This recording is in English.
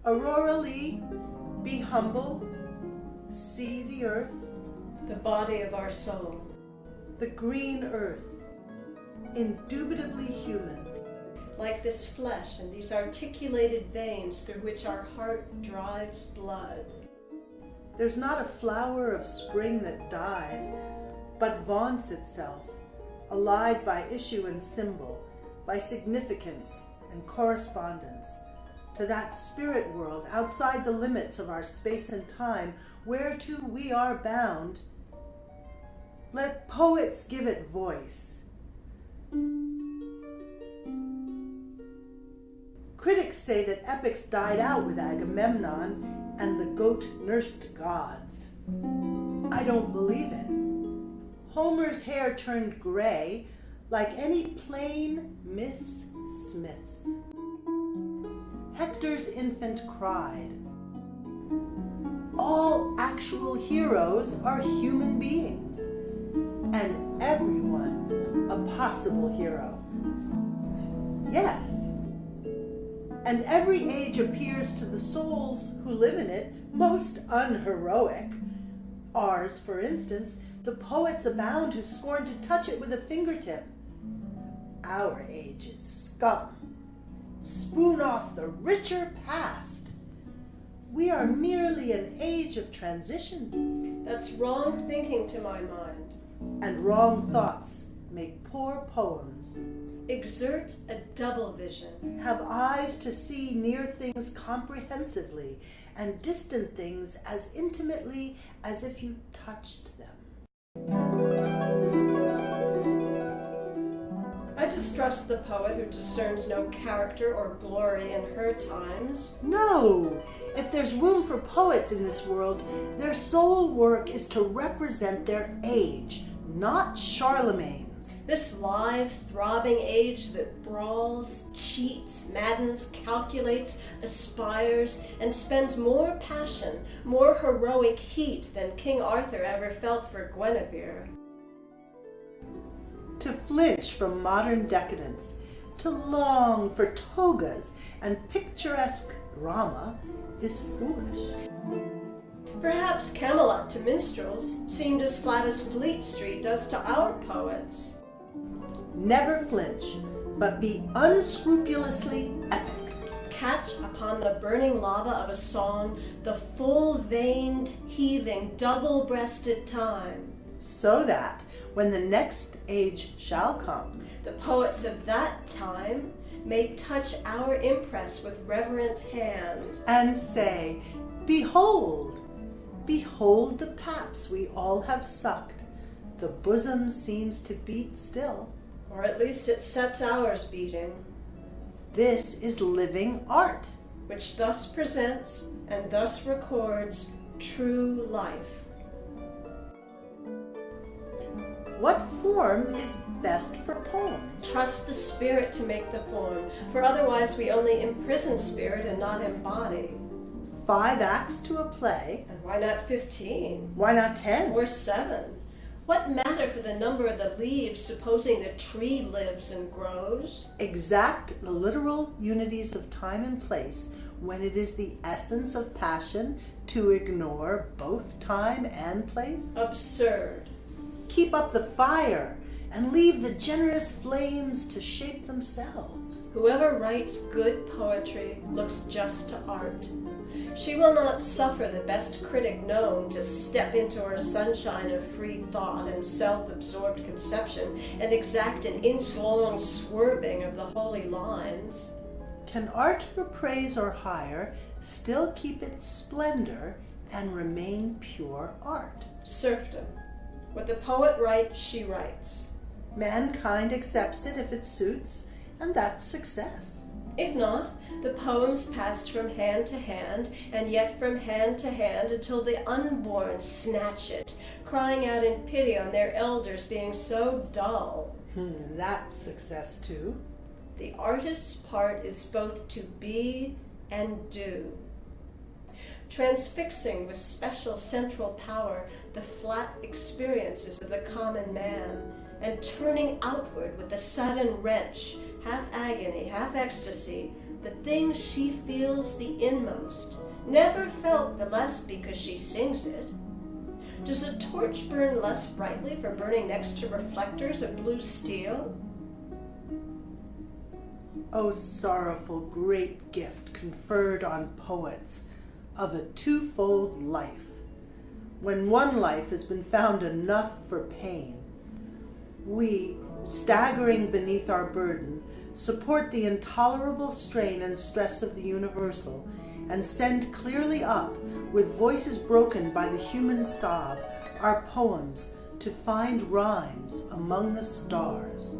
Aurora Leigh, be humble, see the earth, the body of our soul, the green earth, indubitably human, like this flesh and these articulated veins through which our heart drives blood. There's not a flower of spring that dies, but vaunts itself, allied by issue and symbol, by significance and correspondence, to that spirit world outside the limits of our space and time, whereto we are bound. Let poets give it voice. Critics say that epics died out with Agamemnon and the goat-nursed gods. I don't believe it. Homer's hair turned gray like any plain Miss Smith's. Hector's infant cried. All actual heroes are human beings, and everyone a possible hero. Yes, and every age appears to the souls who live in it most unheroic. Ours, for instance, the poets abound who scorn to touch it with a fingertip. Our age is scum. Spoon off the richer past. We are merely an age of transition. That's wrong thinking to my mind. And wrong thoughts make poor poems. Exert a double vision. Have eyes to see near things comprehensively and distant things as intimately as if you touched them. I distrust the poet who discerns no character or glory in her times. No! If there's room for poets in this world, their sole work is to represent their age, not Charlemagne's. This live, throbbing age that brawls, cheats, maddens, calculates, aspires, and spends more passion, more heroic heat than King Arthur ever felt for Guinevere. To flinch from modern decadence, to long for togas and picturesque drama is foolish. Perhaps Camelot to minstrels seemed as flat as Fleet Street does to our poets. Never flinch, but be unscrupulously epic. Catch upon the burning lava of a song the full-veined, heaving, double-breasted time. So that, when the next age shall come, the poets of that time may touch our impress with reverent hand. And say, behold, behold the paps we all have sucked. The bosom seems to beat still. Or at least it sets ours beating. This is living art, which thus presents and thus records true life. What form is best for poems? Trust the spirit to make the form, for otherwise we only imprison spirit and not embody. 5 acts to a play. And why not 15? Why not 10? Or 7? What matter for the number of the leaves, supposing the tree lives and grows? Exact the literal unities of time and place when it is the essence of passion to ignore both time and place? Absurd. Keep up the fire and leave the generous flames to shape themselves. Whoever writes good poetry looks just to art. She will not suffer the best critic known to step into her sunshine of free thought and self-absorbed conception and exact an inch-long swerving of the holy lines. Can art for praise or hire still keep its splendor and remain pure art? Serfdom. What the poet writes, she writes. Mankind accepts it if it suits, and that's success. If not, the poems passed from hand to hand, and yet from hand to hand until the unborn snatch it, crying out in pity on their elders being so dull. That's success too. The artist's part is both to be and do. Transfixing with special central power the flat experiences of the common man, and turning outward with a sudden wrench, half agony, half ecstasy, the thing she feels the inmost, never felt the less because she sings it. Does a torch burn less brightly for burning next to reflectors of blue steel? O sorrowful great gift conferred on poets of a twofold life, when one life has been found enough for pain, we, staggering beneath our burden, support the intolerable strain and stress of the universal, and send clearly up, with voices broken by the human sob, our poems to find rhymes among the stars.